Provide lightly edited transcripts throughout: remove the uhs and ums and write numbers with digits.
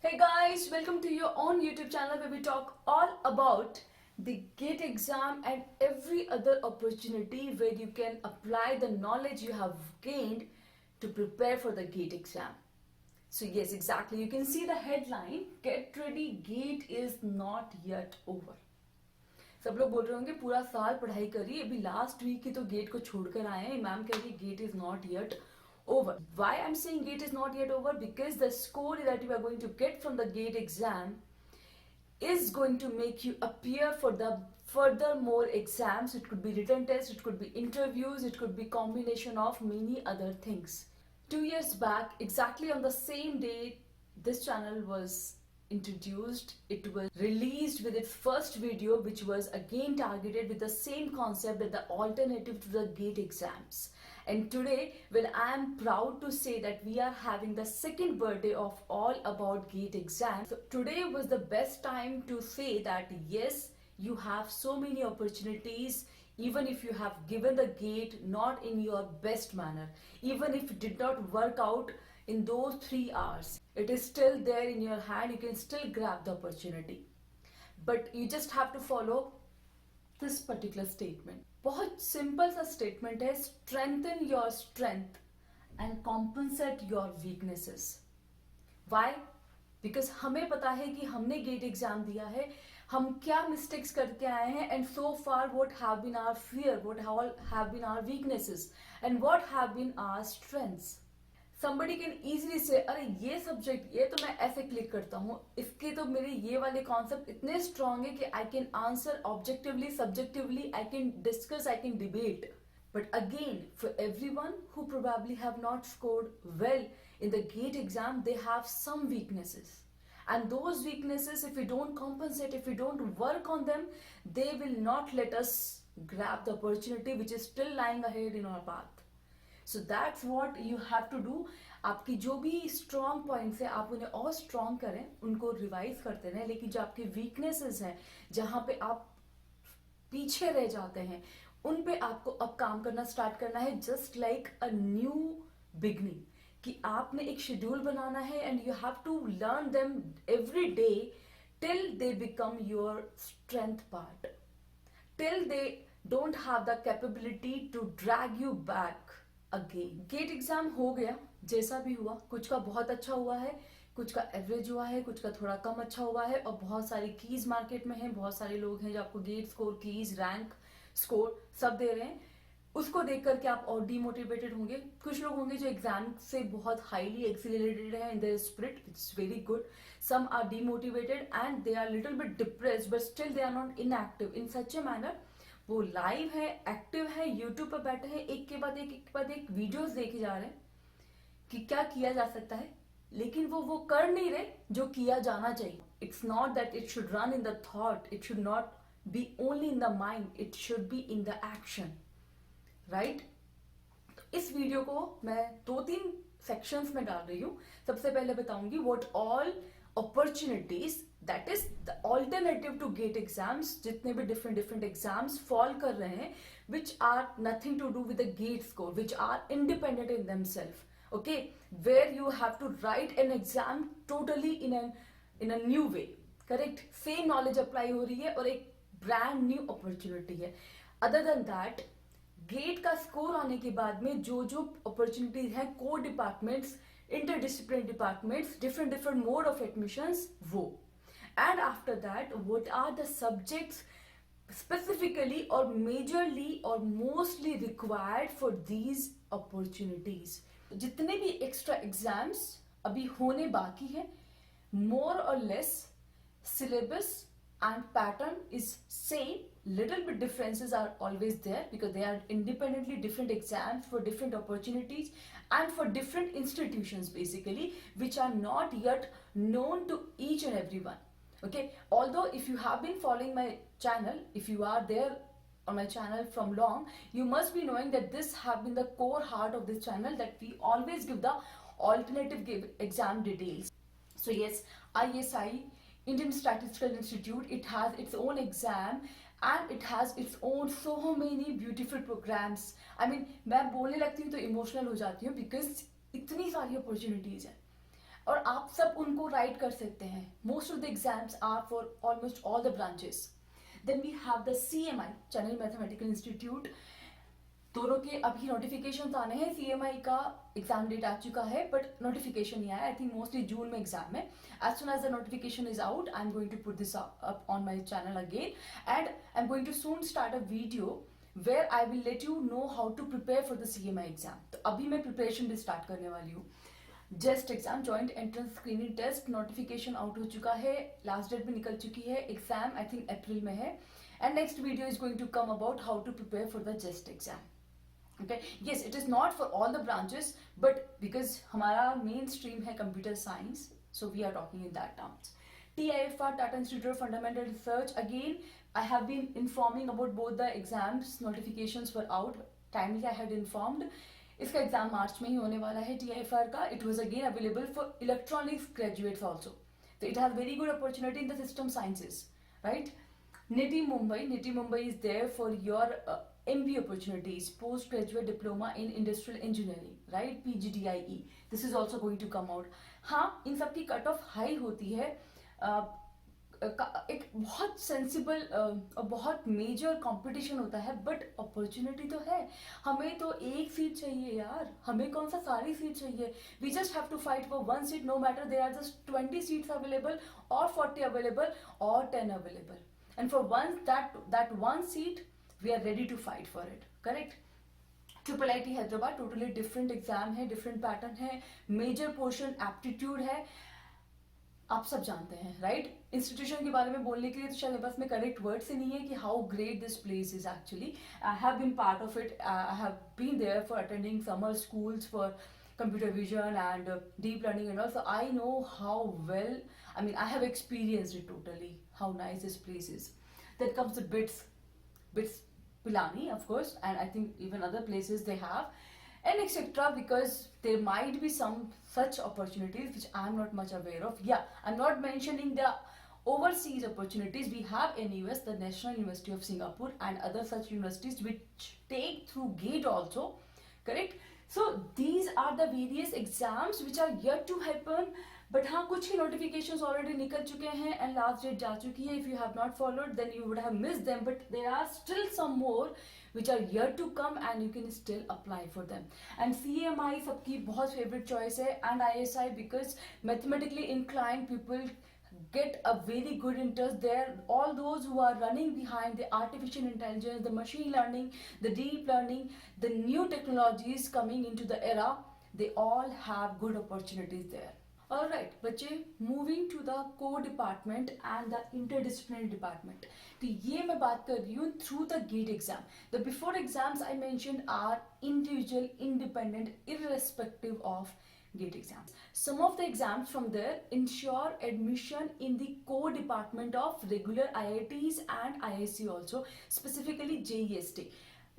Hey guys, welcome to your own YouTube channel where we talk all about the GATE exam and every other opportunity where you can apply the knowledge you have gained to prepare for the GATE exam. So yes, exactly. You can see the headline, Get ready, GATE is not yet over. सब लोग बोल रहे होंगे पूरा साल पढ़ाई करी, अभी लास्ट वीक ही तो गेट को छोड़कर आए हैं, मैम कह रही GATE is not yet over. Why I'm saying GATE is not yet over? Because the score that you are going to get from the GATE exam is going to make you appear for the furthermore exams. It could be written tests, it could be interviews, it could be combination of many other things. 2 years back, exactly on the same day this channel was introduced, it was released with its first video, which was again targeted with the same concept as the alternative to the GATE exams. And today, well, I am proud to say that we are having the second birthday of all about GATE exam. So today was the best time to say that yes, you have so many opportunities, even if you have given the GATE not in your best manner, even if it did not work out in those 3 hours, it is still there in your hand, you can still grab the opportunity. But you just have to follow this particular statement. बहुत simple सा statement है, strengthen your strength and compensate your weaknesses. Why? Because हमें पता है कि हमने gate exam दिया है, हम क्या मिस्टेक्स करके आए हैं, and so far what have been our fear, what have been our weaknesses and what have been our strengths. somebody can easily say अरे ये सब्जेक्ट ये तो मैं ऐसे क्लिक करता हूँ, इसके तो मेरे ये वाले कॉन्सेप्ट इतने स्ट्रांग है कि I can answer objectively, subjectively, I can discuss, I can debate. But again, for everyone who probably have not scored well in the GATE exam, they have some weaknesses. And those weaknesses, if we don't compensate, if we don't work on them, they will not let us grab the opportunity which is still lying ahead in our path. So that's what you have to do. आपकी जो भी strong points है आप उन्हें और strong करें, उनको revise करते रहें, लेकिन जो आपके वीकनेसेस हैं, जहाँ पे आप पीछे रह जाते हैं, उन पे आपको अब काम करना स्टार्ट करना है. Just like a new beginning, कि आपने एक शेड्यूल बनाना है and you have to learn them every day till they become your strength part, till they don't have the capability to drag you back again. GATE exam हो गया, जैसा भी हुआ, कुछ का बहुत अच्छा हुआ है, कुछ का एवरेज हुआ है, कुछ का थोड़ा कम अच्छा हुआ है, और बहुत सारी कीज मार्केट में है, बहुत सारे लोग हैं जो आपको GATE score, keys, rank score सब दे रहे हैं. उसको देख करके आप और डीमोटिवेटेड होंगे. कुछ लोग होंगे जो एग्जाम से बहुत हाईली एक्सीलरेटेड है in their spirit, it's very good. Some are demotivated and they are little bit depressed, but still they are not inactive in such a manner. वो लाइव है, एक्टिव है, यूट्यूब पर बैठे हैं, एक के बाद एक वीडियोस देखे जा रहे हैं कि क्या किया जा सकता है, लेकिन वो कर नहीं रहे जो किया जाना चाहिए. It's not that it should run in the thought, it should not be only in the mind, it should be in the action, right. इस वीडियो को मैं 2-3 सेक्शंस में डाल रही हूँ. सबसे पहले बताऊंगी what all opportunities, that is the alternative to GATE exams, जितने भी डिफरेंट एग्जाम्स फॉल कर रहे हैं, which are nothing to do with the GATE score, which are independent in themselves. Okay, where you have to write an exam totally in a new way, correct? Same knowledge apply हो रही है और एक brand new opportunity है. Other than that, GATE का score आने के बाद में जो अपॉर्चुनिटीज हैं, core departments, interdisciplinary departments, different mode of admissions, वो. And after that what are the subjects specifically or majorly or mostly required for these opportunities. जितने भी एक्स्ट्रा एग्जाम्स अभी होने बाकी हैं, मोर और less syllabus and pattern is same. Little bit differences are always there because they are independently different exams for different opportunities and for different institutions basically, which are not yet known to each and everyone. Okay, although if you have been following my channel, if you are there on my channel from long, you must be knowing that this have been the core heart of this channel, that we always give the alternative exam details. So yes, ISI, Indian Statistical Institute, it has its own exam and it has its own so many beautiful programs. I mean, मैं बोलने लगती हूँ तो emotional हो जाती हूँ because इतनी सारी अपॉर्चुनिटीज है. और आप सब उनको राइट कर सकते हैं. Most of the exams are for almost all the branches. Then we have the CMI, Chennai mathematical institute. दोनों के अभी नोटिफिकेशन आने हैं. CMI का एग्जाम डेट आ चुका है बट नोटिफिकेशन नहीं आया. आई थिंक मोस्टली जून में एग्जाम है. As soon as the notification is out, I am going to put this up on my channel again, and I am going to soon start a video where I will let you know how to prepare for the CMI exam. तो अभी मैं preparation भी start करने वाली हूँ. JEST exam joint entrance screening test notification out हो चुका है. लास्ट डेट भी निकल चुकी है. एग्जाम आई थिंक अप्रैल में है. And next video is going to come about how to prepare for the JEST exam. Okay, yes, it is not for all the branches, but because हमारा main stream है computer science, so we are talking in that terms. TIFR, Tata Institute of Fundamental Research, again I have been informing about both the exams. Notifications were out timely. I had informed. इसका exam मार्च में ही होने वाला है. TIFR का it was again available for electronics graduates also. So it has very good opportunity in the system sciences, right? NITI Mumbai is there for your MBA opportunities, postgraduate diploma in industrial engineering, right? PGDIE. This is also going to come out. हाँ, इन सब की cut off high होती है. एक बहुत sensible और बहुत major competition होता है, बट अपॉर्चुनिटी तो है. हमें तो एक सीट चाहिए यार. हमें कौन सा सारी सीट चाहिए. We just have to fight for one seat. No matter there are just 20 seats available और 40 अवेलेबल और 10 available. And for once that one seat, we are ready to fight for it. Correct? Triple IT Hyderabad totally different exam है, different pattern है, major portion aptitude है. आप सब जानते हैं, right? Institution के बारे में बोलने के लिए तो शायद मेरे पास में करेक्ट वर्ड्स ही नहीं है कि how great this place is actually. I have been part of it. I have been there for attending summer schools for computer vision and deep learning and also I know how well, I mean I have experienced it totally, how nice this place is. Then comes the bits Pilani of course, and I think even other places they have and etc, because there might be some such opportunities which I am not much aware of. Yeah, I'm not mentioning the overseas opportunities. We have in US the National University of Singapore and other such universities which take through GATE also, correct? So these are the various exams which are yet to happen. But हाँ, कुछ ही notifications already निकल चुके हैं and last date जा चुकी है. If you have not followed then you would have missed them, but there are still some more which are yet to come and you can still apply for them. And CMI सबकी बहुत favorite choice है, and ISI because mathematically inclined people get a very good interest there. All those who are running behind the artificial intelligence, the machine learning, the deep learning, the new technologies coming into the era, they all have good opportunities there. Alright, बच्चे, moving to the core department and the interdisciplinary department. तो ये मैं बात कर रही हूँ through the GATE exam. The before exams I mentioned are individual, independent, irrespective of GATE exams. Some of the exams from there ensure admission in the core department of regular IITs and IISc also, specifically JEST.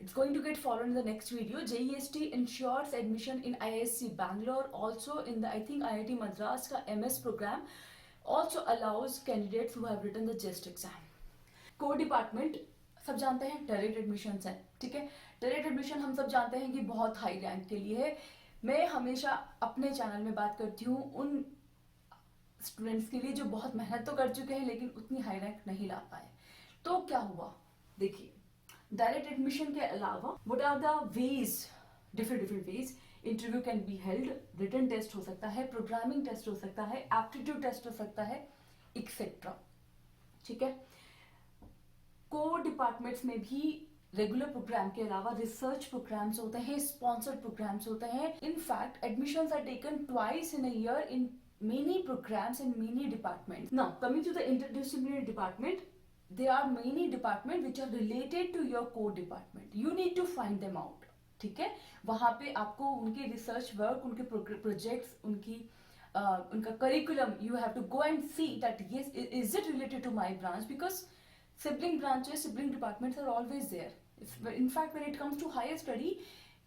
It's going to get followed in the next video. JEST ensures admission in IISc Bangalore, also in the I think IIT Madras ka MS program, also allows candidates who have written the JEST exam. Core department सब जानते हैं direct admission है, ठीक है. Direct admission हम सब जानते हैं कि बहुत हाई रैंक के लिए है. मैं हमेशा अपने चैनल में बात करती हूँ उन स्टूडेंट्स के लिए जो बहुत मेहनत तो कर चुके हैं लेकिन उतनी हाई रैंक नहीं ला पाए. तो क्या हुआ, देखिए, डायरेक्ट एडमिशन के अलावा what are the ways, different ways. Interview can be held, written test हो सकता है, प्रोग्रामिंग टेस्ट हो सकता है, एप्टीट्यूड टेस्ट हो सकता है, एक्सेट्रा, ठीक है. कोर डिपार्टमेंट्स में भी रेगुलर प्रोग्राम के अलावा रिसर्च प्रोग्राम्स होते हैं, स्पॉन्सर्ड प्रोग्राम्स होते हैं. In fact admissions are taken twice in a year in many programs and many departments. Now coming to the interdisciplinary department, there are many departments which are related to your core department. You need to find them out, ठीक है. वहां पे आपको उनके research work, उनके projects, उनका curriculum, you have to go and see that yes, is it related to my branch, because sibling branches, sibling departments are always there. In fact, when it comes to higher study,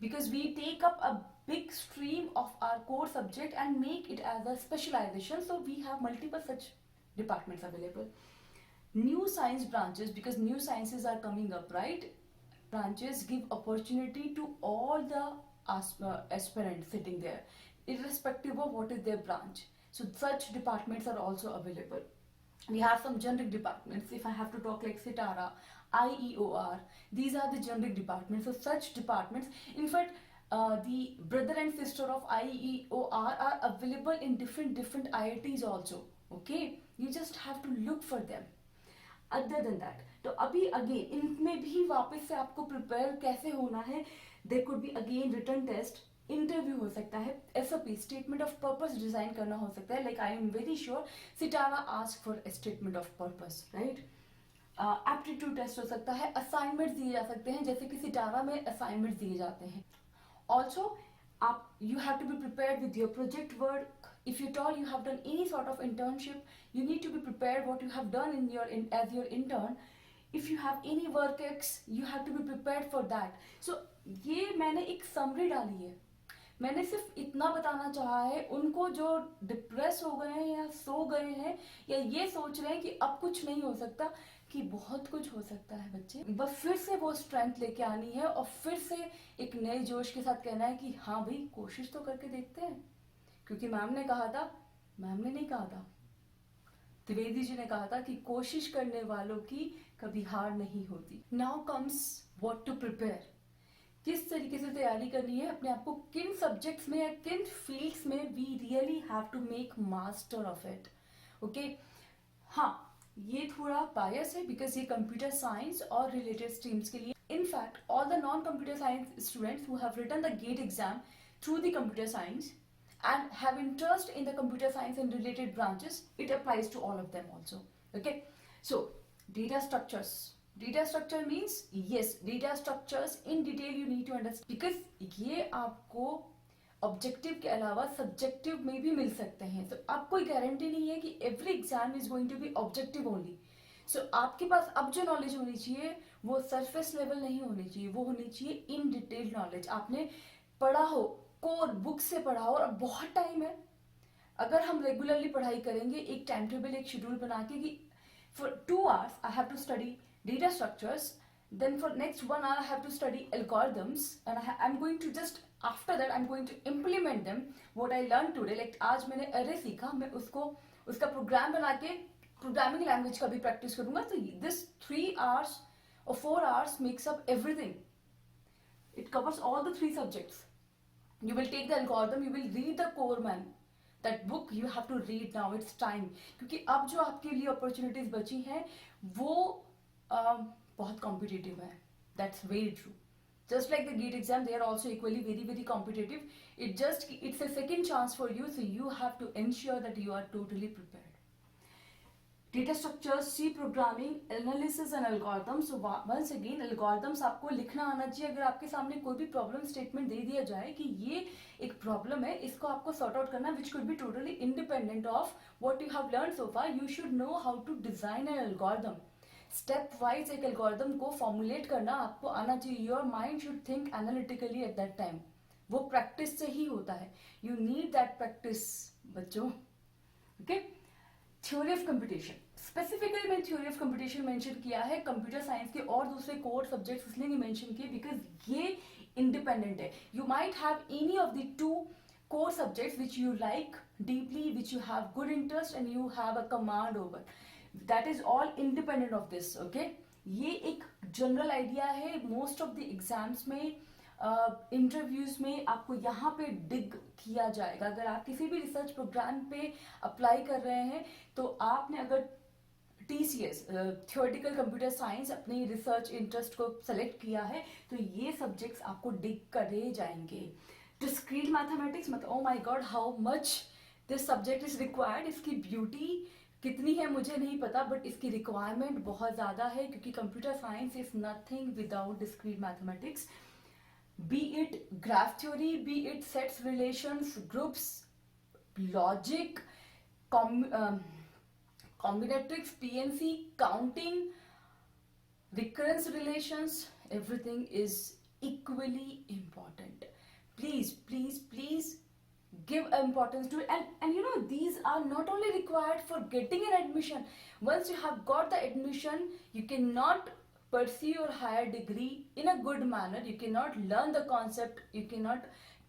because we take up a big stream of our core subject and make it as a specialization, so we have multiple such departments available. New science branches, because new sciences are coming up, right? Branches give opportunity to all the aspirants sitting there, irrespective of what is their branch. So such departments are also available. We have some generic departments. If I have to talk like Sitara, IEOR, these are the generic departments. So such departments, in fact, the brother and sister of IEOR are available in different IITs also. Okay, you just have to look for them. Other than that, तो अभी again इनमें भी वापस से आपको prepare कैसे होना है. There could be again written test, interview हो सकता है, SOP statement of purpose design करना हो सकता है. Like I am very sure सिटारा ask for a statement of purpose, right. Aptitude test हो सकता है, असाइनमेंट दिए जा सकते हैं, जैसे कि सिटारा में असाइनमेंट दिए जाते हैं. ऑल्सो आप you have to be prepared with your project work. If at all you have done any sort of internship, you need to be prepared what you have done in your as your intern. If you have any work ex, you have to be prepared for that. So ये मैंने एक summary डाली है. मैंने सिर्फ इतना बताना चाहा है उनको जो डिप्रेस हो गए हैं या सो गए हैं या ये सोच रहे हैं कि अब कुछ नहीं हो सकता, कि बहुत कुछ हो सकता है बच्चे. बस फिर से वो स्ट्रेंथ लेके आनी है और फिर से एक नए जोश के साथ कहना है कि हाँ भाई कोशिश तो करके देखते हैं. क्योंकि मैम ने कहा था, मैम ने नहीं कहा था, त्रिवेदी जी ने कहा था कि कोशिश करने वालों की कभी हार नहीं होती. Now comes what to prepare. किस तरीके से तैयारी करनी है अपने आप को, किन सब्जेक्ट्स में या किन फील्ड्स में we really have to make master of it. Okay, हाँ ये थोड़ा बायस है बिकॉज ये कंप्यूटर साइंस और रिलेटेड स्ट्रीम्स के लिए. In fact all the non computer science students who have written the GATE exam through the computer science and have interest in the computer science and related branches, it applies to all of them also. Okay, so data structures. Data structure means, yes, data structures in detail you need to understand, because ये आपको objective के अलावा subjective में भी मिल सकते हैं. तो आपको कोई गारंटी नहीं है कि every exam is going to be objective only. So आपके पास अब जो नॉलेज होनी चाहिए वो सरफेस लेवल नहीं होनी चाहिए, वो होनी चाहिए इन डिटेल नॉलेज. आपने पढ़ा हो, कोर बुक से पढ़ा हो, और बहुत टाइम है. अगर हम रेगुलरली पढ़ाई करेंगे, एक टाइम टेबल, एक शेड्यूल बना के कि for 2 hours I have to study data structures, then for next 1 hour I have to study algorithms, and I'm going to just after that I'm going to implement them what I learned today. Like आज मैंने array सीखा, मैं उसको उसका programme बना के programming language का भी प्रैक्टिस करूंगा. तो this 3 hours or 4 hours makes up everything. It covers all the 3 subjects. You will take the algorithm, you will read the core man. That book you have to read now. It's time. क्योंकि अब जो आपके लिए opportunities बची हैं वो बहुत competitive है. That's very true. Just like the GATE exam, they are also equally very competitive. It's a second chance for you, so you have to ensure that you are totally prepared. Data structures, C programming, analysis and algorithms. So once again, algorithms आपको लिखना आना चाहिए. अगर आपके सामने कोई भी problem statement दे दिया जाए कि ये एक प्रॉब्लम है, इसको आपको सॉर्ट आउट करना, which could be totally independent of what you have learn so far. You should know how to design an algorithm. Step wise एक एल्गोरिथम को फॉर्मुलेट करना आपको आना चाहिए. Your mind should think analytically at that time. वो practice से ही होता है. यू नीड दैट प्रैक्टिस बच्चों. Okay, theory of computation. Specifically मैंने थ्योरी ऑफ कंप्यूटेशन मेंशन किया है. कंप्यूटर साइंस के और दूसरे कोर सब्जेक्ट्स इसलिए नहीं मेंशन किए बिकॉज ये इंडिपेंडेंट है. You might have any of the 2 core subjects which you like deeply, which you have good interest and you have a command over. That is all independent of this. Okay, ये एक general idea है. Most of the exams में, interviews में आपको यहाँ पे डिग किया जाएगा. अगर आप किसी भी रिसर्च प्रोग्राम पे अप्लाई कर रहे हैं तो आपने अगर TCS थियोरेटिकल कंप्यूटर साइंस अपनी रिसर्च इंटरेस्ट को सेलेक्ट किया है तो ये सब्जेक्ट्स आपको डिग करे जाएंगे. डिस्क्रीट मैथमेटिक्स, मतलब oh my God how much this subject is required. इसकी ब्यूटी कितनी है मुझे नहीं पता, बट इसकी रिक्वायरमेंट बहुत ज़्यादा है क्योंकि computer science is nothing without discrete mathematics. B it graph theory, B it sets, relations, groups, logic, combinatorics, PNC, counting, recurrence relations, everything is equally important. Please give importance to it. And you know, these are not only required for getting an admission. Once you have got the admission, you cannot pursue your higher degree in a good manner. You cannot learn the concept, you cannot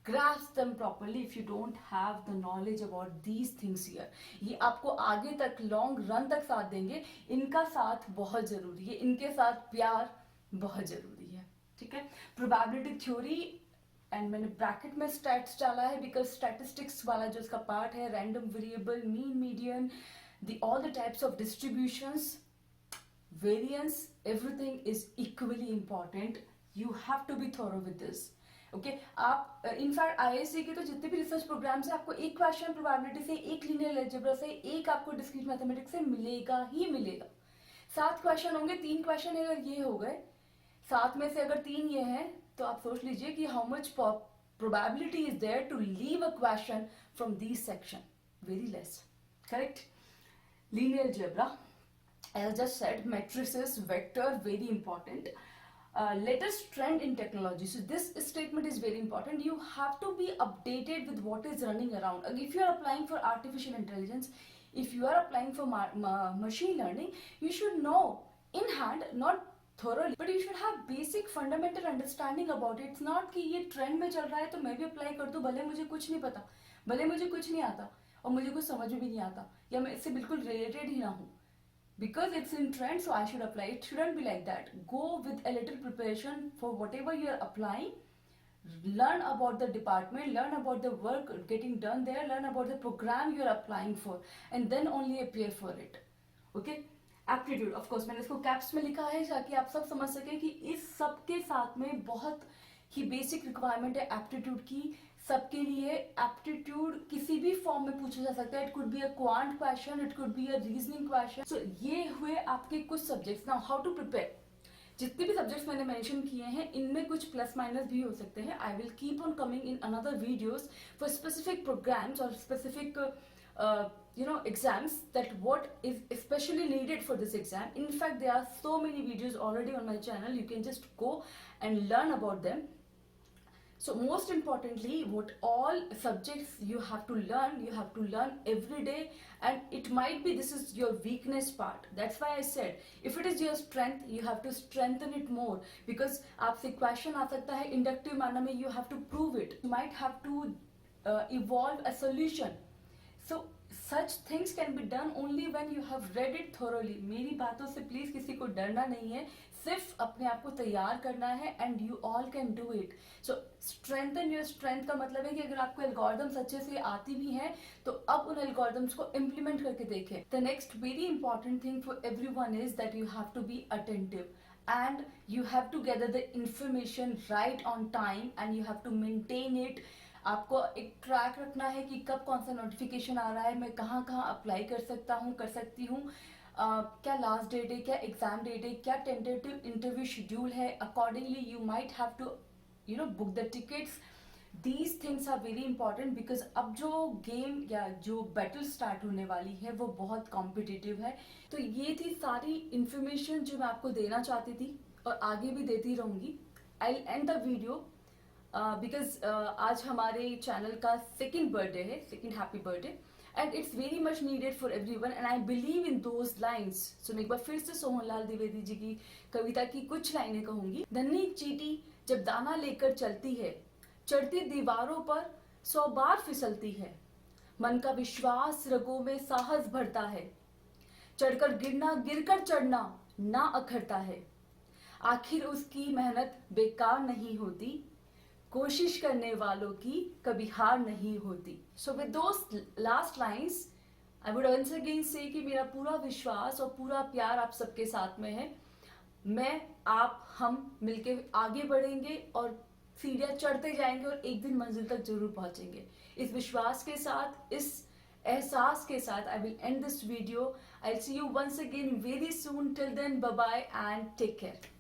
grasp them properly if you don't have the knowledge about these things here. ये आपको आगे तक long run तक साथ देंगे. इनका साथ बहुत जरूरी है, इनके साथ प्यार बहुत जरूरी है. ठीक है. प्रोबेबिलिटी थ्योरी एंड मैंने ब्रैकेट में स्टैट्स डाला है बिकॉज स्टैटिस्टिक्स वाला जो इसका पार्ट है, random variable, mean, median, the all the types of distributions, variance, everything is equally important. You have to be thorough with this. Okay आप in fact IISc के तो जितने भी रिसर्च प्रोग्राम्स है, आपको एक क्वेश्चन प्रोबेबिलिटी से, एक लीनियर अलजेब्रा से, एक आपको डिस्क्रीट मैथमेटिक्स से मिलेगा ही मिलेगा. 7 क्वेश्चन होंगे, 3 क्वेश्चन अगर ये हो गए, 7 में से अगर 3 ये हैं, तो आप सोच लीजिए कि how much probability is there to leave a question from this section. Very less. Correct. Linear algebra, as just said, matrices, vector, very important. Latest trend in technology. So this statement is very important. You have to be updated with what is running around. If you are applying for artificial intelligence, if you are applying for machine learning, you should know in hand, not thoroughly, but you should have basic fundamental understanding about it. It's not कि ये trend में चल रहा है तो मैं भी apply कर दूं, भले मुझे कुछ नहीं पता, भले मुझे कुछ नहीं आता और मुझे कुछ समझ में भी नहीं आता या मैं इससे बिल्कुल related ही ना हूँ. Because it's in trend, so I should apply. It shouldn't be like that. Go with a little preparation for whatever you are applying. Learn about the department, learn about the work getting done there, learn about the program you are applying for, and then only appear for it. Okay? Aptitude, of course, मैंने इसको caps में लिखा है ताकि आप सब समझ सकें कि इस सब के साथ में बहुत ही बेसिक रिक्वायरमेंट है एप्टीट्यूड की. सबके लिए एप्टीट्यूड किसी भी फॉर्म में पूछा जा सकता है. It could be a quant question, it could be a reasoning question. So ये हुए आपके कुछ subjects. Now how to prepare. जितने भी सब्जेक्ट्स मैंने मेंशन किए हैं, इनमें कुछ प्लस माइनस भी हो सकते हैं. I will keep on coming in another videos for specific programs और specific exams, that what is especially needed for this exam. In fact, there are so many videos already on my channel. You can just go and learn about them. So most importantly, what all subjects you have to learn every day, and it might be this is your weakness part. That's why I said if it is your strength, you have to strengthen it more, because आपसे question आ सकता है inductive manner में, you have to prove it. You might have to evolve a solution. So such things can be done only when you have read it thoroughly. मेरी बातों से please किसी को डरना नहीं है, सिर्फ अपने आप को तैयार करना है, and you all can do it. So strengthen your strength का मतलब है कि अगर आपको एल्गोरिथम्स अच्छे से आती भी हैं, तो अब उन एल्गोरिथम्स को इम्प्लीमेंट करके देखें. The next very important thing for everyone is that you have to be attentive, and you have to gather the information right on time, and you have to maintain it. आपको एक track रखना है कि कब कौन सा notification आ रहा है, मैं कहाँ कहाँ अप्लाई कर सकता हूँ, कर सकती हूँ, क्या लास्ट डेट है, क्या एग्जाम डेट है, क्या टेंटेटिव इंटरव्यू शेड्यूल है. Accordingly you might have to book the tickets. These things are very important because अब जो गेम या जो बैटल स्टार्ट होने वाली है वो बहुत कॉम्पिटिटिव है. तो ये थी सारी इंफॉर्मेशन जो मैं आपको देना चाहती थी और आगे भी देती रहूंगी. I will end the video because आज हमारे चैनल का सेकेंड बर्थडे है, second happy birthday, and it's very much needed for everyone, and I believe in those lines. So मैं एक बार फिर से सोहनलाल द्विवेदी जी की कविता की कुछ लाइनें कहूंगी. धन्नी चींटी जब दाना लेकर चलती है, चढ़ती दीवारों पर 100 बार फिसलती है, मन का विश्वास रगों में साहस भरता है, चढ़कर गिरना गिरकर चढ़ना ना अखरता है, आखिर उसकी मेहनत बेकार नहीं होती, कोशिश करने वालों की कभी हार नहीं होती. So with those last lines I would once again say कि मेरा पूरा विश्वास और पूरा प्यार आप सबके साथ में है. मैं, आप, हम मिलके आगे बढ़ेंगे और सीढ़ियां चढ़ते जाएंगे और एक दिन मंजिल तक जरूर पहुंचेंगे. इस विश्वास के साथ, इस एहसास के साथ I will end this video. I will see you once again very soon. Till then, bye bye and take care.